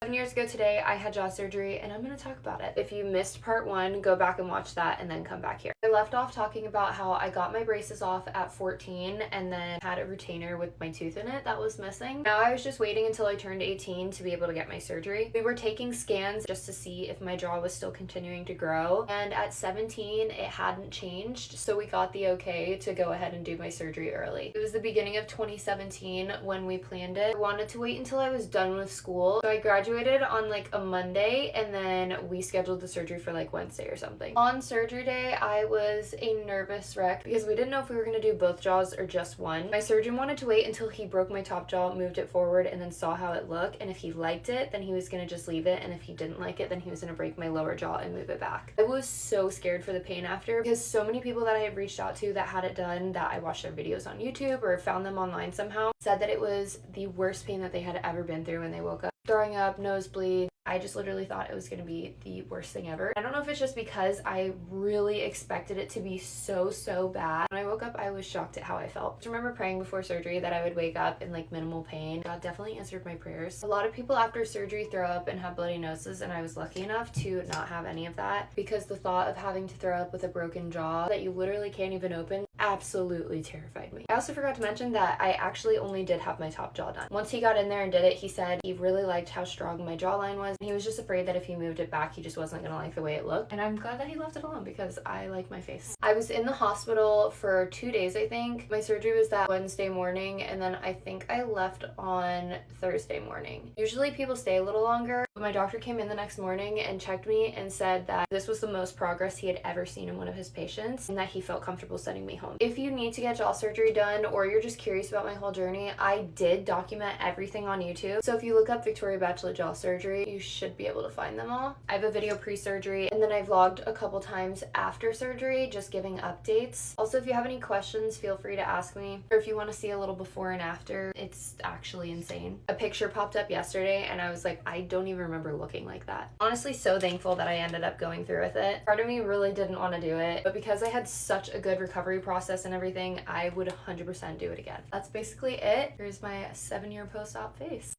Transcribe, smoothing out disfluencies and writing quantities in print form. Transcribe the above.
7 years ago today, I had jaw surgery and I'm going to talk about it. If you missed part 1, go back and watch that and then come back here. I left off talking about how I got my braces off at 14 and then had a retainer with my tooth in it that was missing. Now I was just waiting until I turned 18 to be able to get my surgery. We were taking scans just to see if my jaw was still continuing to grow, and at 17 it hadn't changed, so we got the okay to go ahead and do my surgery early. It was the beginning of 2017 when we planned it. I wanted to wait until I was done with school, so I graduated on like a Monday and then we scheduled the surgery for like Wednesday or something. On surgery day, I was a nervous wreck because we didn't know if we were going to do both jaws or just one. My surgeon wanted to wait until he broke my top jaw, moved it forward, and then saw how it looked, and if he liked it, then he was going to just leave it, and if he didn't like it, then he was going to break my lower jaw and move it back. I was so scared for the pain after because so many people that I had reached out to that had it done, that I watched their videos on YouTube or found them online somehow, said that it was the worst pain that they had ever been through when they woke up. Throwing up, nosebleed. I just literally thought it was going to be the worst thing ever. I don't know if it's just because I really expected it to be so bad. When I woke up, I was shocked at how I felt. I remember praying before surgery that I would wake up in like minimal pain. God definitely answered my prayers. A lot of people after surgery throw up and have bloody noses, and I was lucky enough to not have any of that because the thought of having to throw up with a broken jaw that you literally can't even open absolutely terrified me. I also forgot to mention that I actually only did have my top jaw done. Once he got in there and did it, he said he really liked how strong my jawline was. He was just afraid that if he moved it back, he just wasn't gonna like the way it looked. And I'm glad that he left it alone because I like my face. I was in the hospital for 2 days, I think. My surgery was that Wednesday morning, and then I think I left on Thursday morning. Usually people stay a little longer, but my doctor came in the next morning and checked me and said that this was the most progress he had ever seen in one of his patients and that he felt comfortable sending me home. If you need to get jaw surgery done or you're just curious about my whole journey, I did document everything on YouTube. So if you look up Victoria Bachelet jaw surgery, you should be able to find them all. I have a video pre-surgery, and then I vlogged a couple times after surgery just giving updates. Also, if you have any questions, feel free to ask me. Or if you want to see a little before and after, it's actually insane. A picture popped up yesterday and I was like, I don't even remember looking like that. Honestly, so thankful that I ended up going through with it. Part of me really didn't want to do it, but because I had such a good recovery process and everything, I would 100% do it again. That's basically it. Here's my 7-year post-op face.